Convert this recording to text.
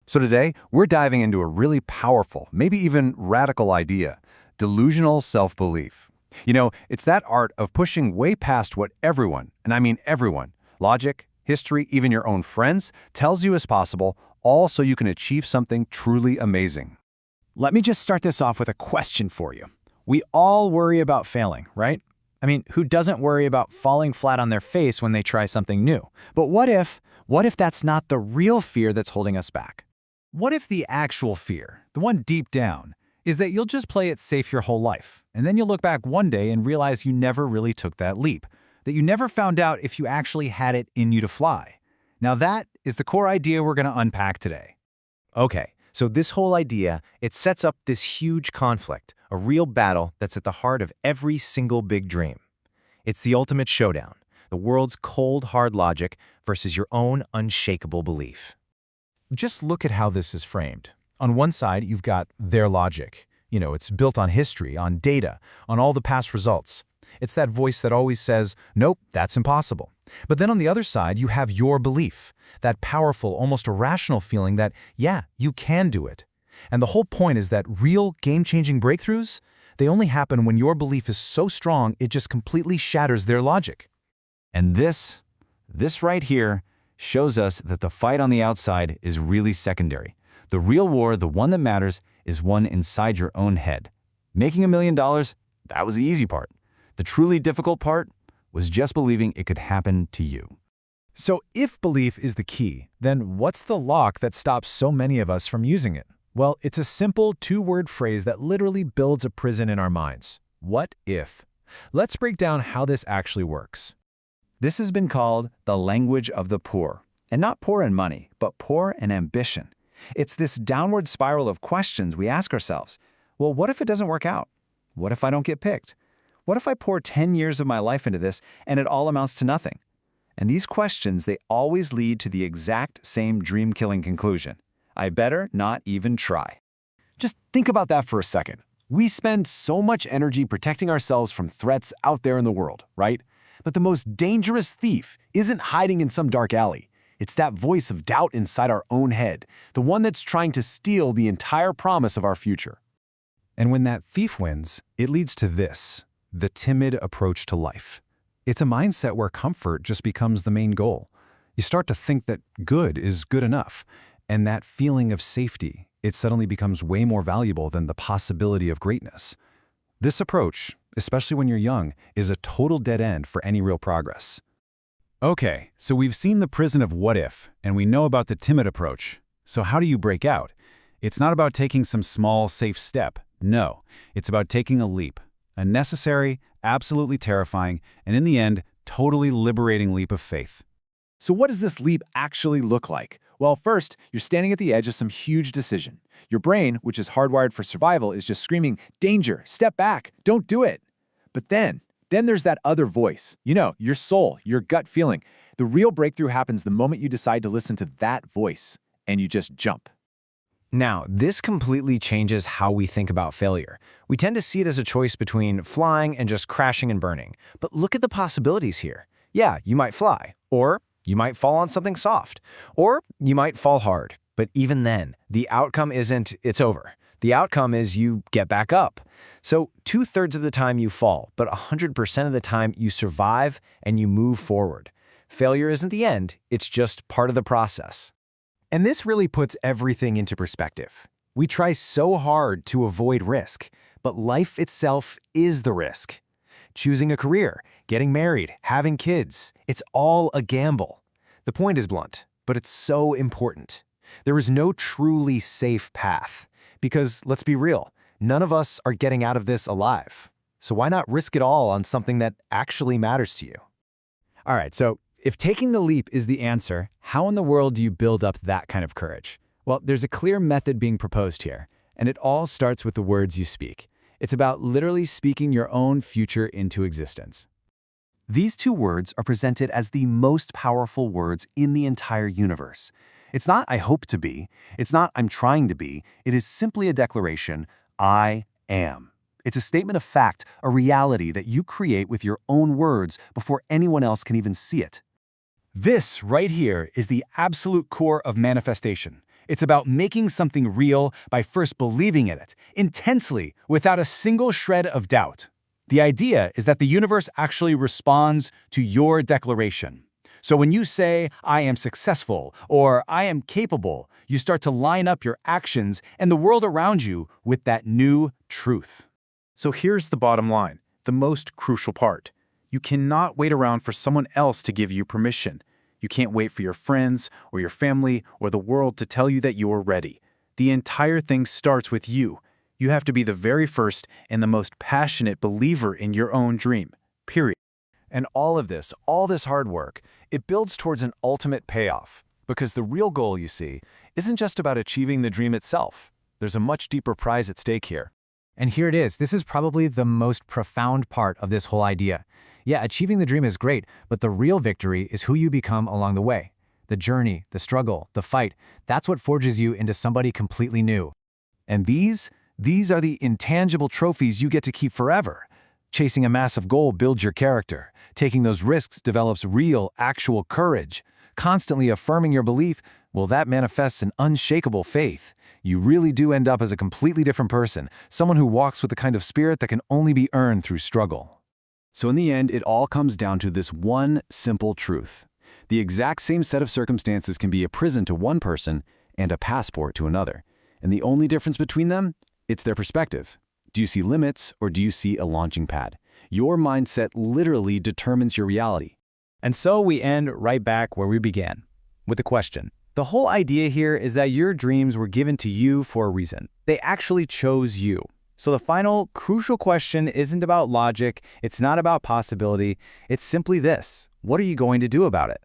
So today, we're diving into a really powerful, maybe even radical idea, delusional self-belief. It's that art of pushing way past what everyone, and I mean everyone, logic, history, even your own friends, tells you is possible, all so you can achieve something truly amazing. Let me just start this off with a question for you. We all worry about failing, right? I mean, who doesn't worry about falling flat on their face when they try something new? But what if that's not the real fear that's holding us back? What if the actual fear, the one deep down, is that you'll just play it safe your whole life, and then you'll look back one day and realize you never really took that leap, that you never found out if you actually had it in you to fly? Now that is the core idea we're going to unpack today. Okay, so this whole idea, it sets up this huge conflict, a real battle that's at the heart of every single big dream. It's the ultimate showdown, the world's cold, hard logic versus your own unshakable belief. Just look at how this is framed. On one side, you've got their logic. It's built on history, on data, on all the past results. It's that voice that always says, nope, that's impossible. But then on the other side, you have your belief, that powerful, almost irrational feeling that, yeah, you can do it. And the whole point is that real game-changing breakthroughs, they only happen when your belief is so strong it just completely shatters their logic. And this right here, shows us that the fight on the outside is really secondary. The real war, the one that matters, is one inside your own head. Making $1 million, that was the easy part. The truly difficult part was just believing it could happen to you. So if belief is the key, then what's the lock that stops so many of us from using it? Well, it's a simple two-word phrase that literally builds a prison in our minds. What if? Let's break down how this actually works. This has been called the language of the poor. And not poor in money, but poor in ambition. It's this downward spiral of questions we ask ourselves. Well, what if it doesn't work out? What if I don't get picked? What if I pour 10 years of my life into this and it all amounts to nothing? And these questions, they always lead to the exact same dream-killing conclusion. I better not even try. Just think about that for a second. We spend so much energy protecting ourselves from threats out there in the world, right? But the most dangerous thief isn't hiding in some dark alley. It's that voice of doubt inside our own head, the one that's trying to steal the entire promise of our future. And when that thief wins, it leads to this, the timid approach to life. It's a mindset where comfort just becomes the main goal. You start to think that good is good enough, and that feeling of safety, it suddenly becomes way more valuable than the possibility of greatness. This approach, especially when you're young, is a total dead end for any real progress. Okay, so we've seen the prison of what if, and we know about the timid approach. So how do you break out? It's not about taking some small, safe step. No, it's about taking a leap. A necessary, absolutely terrifying, and in the end, totally liberating leap of faith. So what does this leap actually look like? Well, first, you're standing at the edge of some huge decision. Your brain, which is hardwired for survival, is just screaming, danger, step back, don't do it. But then there's that other voice. Your soul, your gut feeling. The real breakthrough happens the moment you decide to listen to that voice, and you just jump. Now, this completely changes how we think about failure. We tend to see it as a choice between flying and just crashing and burning. But look at the possibilities here. Yeah, you might fly, or you might fall on something soft, or you might fall hard. But even then, the outcome isn't, it's over. The outcome is you get back up. So 2/3 of the time you fall, but 100% of the time you survive and you move forward. Failure isn't the end, it's just part of the process. And this really puts everything into perspective. We try so hard to avoid risk, but life itself is the risk. Choosing a career, getting married, having kids, it's all a gamble. The point is blunt, but it's so important. There is no truly safe path. Because, let's be real, none of us are getting out of this alive. So why not risk it all on something that actually matters to you? All right, so if taking the leap is the answer, how in the world do you build up that kind of courage? Well, there's a clear method being proposed here, and it all starts with the words you speak. It's about literally speaking your own future into existence. These two words are presented as the most powerful words in the entire universe. It's not I hope to be, it's not I'm trying to be, it is simply a declaration, I am. It's a statement of fact, a reality that you create with your own words before anyone else can even see it. This right here is the absolute core of manifestation. It's about making something real by first believing in it, intensely, without a single shred of doubt. The idea is that the universe actually responds to your declaration. So when you say, I am successful, or I am capable, you start to line up your actions and the world around you with that new truth. So here's the bottom line, the most crucial part. You cannot wait around for someone else to give you permission. You can't wait for your friends or your family or the world to tell you that you are ready. The entire thing starts with you. You have to be the very first and the most passionate believer in your own dream, period. And all this hard work, it builds towards an ultimate payoff. Because the real goal, you see, isn't just about achieving the dream itself. There's a much deeper prize at stake here. And here it is. This is probably the most profound part of this whole idea. Yeah, achieving the dream is great, but the real victory is who you become along the way. The journey, the struggle, the fight, that's what forges you into somebody completely new. And these are the intangible trophies you get to keep forever. Chasing a massive goal builds your character. Taking those risks develops real, actual courage. Constantly affirming your belief, well, that manifests an unshakable faith. You really do end up as a completely different person, someone who walks with the kind of spirit that can only be earned through struggle. So in the end, it all comes down to this one simple truth. The exact same set of circumstances can be a prison to one person and a passport to another. And the only difference between them? It's their perspective. Do you see limits or do you see a launching pad? Your mindset literally determines your reality. And so we end right back where we began, with the question. The whole idea here is that your dreams were given to you for a reason. They actually chose you. So the final, crucial question isn't about logic, it's not about possibility, it's simply this: what are you going to do about it?